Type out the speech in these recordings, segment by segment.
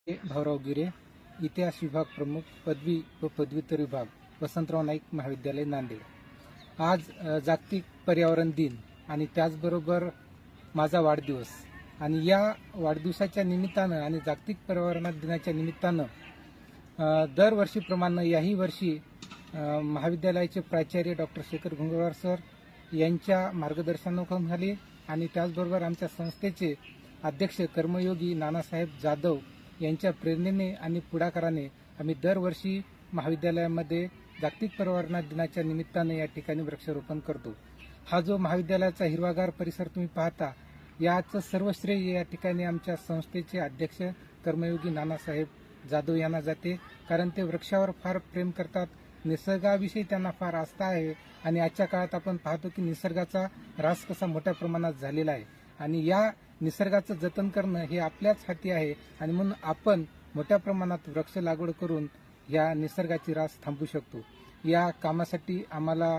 भाऊराव गिरे, इतिहास विभाग प्रमुख, पदवी व पदव्युत्तर विभाग, वसंतराव नाईक महाविद्यालय, नांदेड। आज जागतिक पर्यावरण दिन आणि त्याचबरोबर माझा वाढदिवस आणि या वाढदिवसाच्या निमित्तानं आणि जागतिक पर्यावरण दिनाच्या निमित्तानं दरवर्षीप्रमाणे याही वर्षी महाविद्यालयाचे प्राचार्य डॉक्टर शेखर घुंगरवार सर यांच्या मार्गदर्शनाखाली आणि त्याचबरोबर आमच्या संस्थेचे अध्यक्ष कर्मयोगी नानासाहेब जाधव यांच्या प्रेरणेने आणि पुढाकाराने आम्ही दरवर्षी महाविद्यालयामध्ये जागतिक पर्यावरण दिनाच्या निमित्ताने या ठिकाणी वृक्षारोपण करतो। हा जो महाविद्यालयाचा हिरवागार परिसर तुम्ही पाहता, याचं सर्व श्रेय या ठिकाणी आमच्या संस्थेचे अध्यक्ष कर्मयोगी नानासाहेब जाधव यांना जाते, कारण ते वृक्षावर फार प्रेम करतात, निसर्गाविषयी त्यांना फार आस्था आहे आणि आजच्या काळात आपण पाहतो की निसर्गाचा ऱ्हास कसा मोठ्या प्रमाणात झालेला आहे आणि या निसर्गाचं जतन करणं हे आपल्याच हाती आहे आणि म्हणून आपण मोठ्या प्रमाणात वृक्ष लागवड करून या निसर्गाची ऱ्हास थांबवू शकतो। या कामासाठी आम्हाला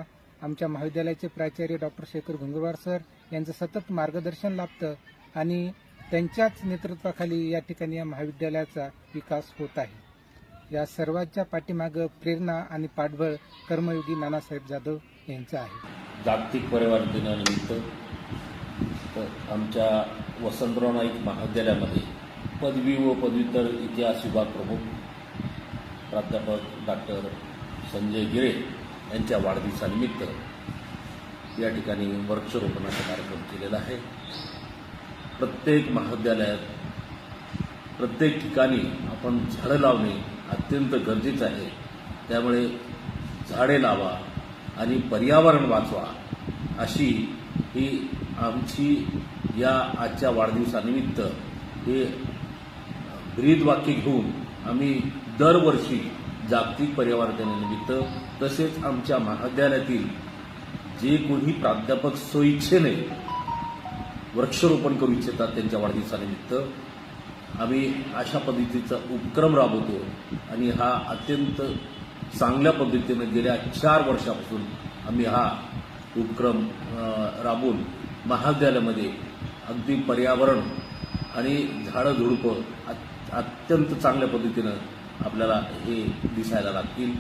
आमच्या महाविद्यालयाचे प्राचार्य डॉक्टर शेखर घुंगरवार सर यांचं सतत मार्गदर्शन लाभतं आणि त्यांच्याच नेतृत्वाखाली या ठिकाणी या महाविद्यालयाचा विकास होत आहे। या सर्वांच्या पाठीमागं प्रेरणा आणि पाठबळ कर्मयोगी नानासाहेब जाधव यांचं आहे। जागतिक पर्यावरण दिनानिमित्त आमच्या वसंतराव नाईक महाविद्यालयामध्ये पदवी व पदव्युत्तर इतिहास विभाग प्रमुख प्राध्यापक डॉक्टर संजय गिरे यांच्या वाढदिवसानिमित्त या ठिकाणी वृक्षारोपणाचा कार्यक्रम केलेला आहे। प्रत्येक महाविद्यालयात प्रत्येक ठिकाणी आपण झाडं लावणे अत्यंत गरजेचं आहे। त्यामुळे झाडे लावा आणि पर्यावरण वाचवा अशी ही आमची या आजच्या वाढदिवसानिमित्त हे ब्रीदवाक्य घेऊन आम्ही दरवर्षी जागतिक पर्यावरण दिनानिमित्त तसेच आमच्या महाविद्यालयातील जे कोणी प्राध्यापक स्वइच्छेने वृक्षारोपण करू इच्छितात त्यांच्या वाढदिवसानिमित्त आम्ही अशा पद्धतीचा उपक्रम राबवतो आणि हा अत्यंत चांगल्या पद्धतीने गेल्या 4 वर्षापासून आम्ही हा उपक्रम राबवून महाविद्यालयामध्ये अगदी पर्यावरण आणि झाडं झुडपं अत्यंत चांगल्या पद्धतीनं आपल्याला हे दिसायला लागतील।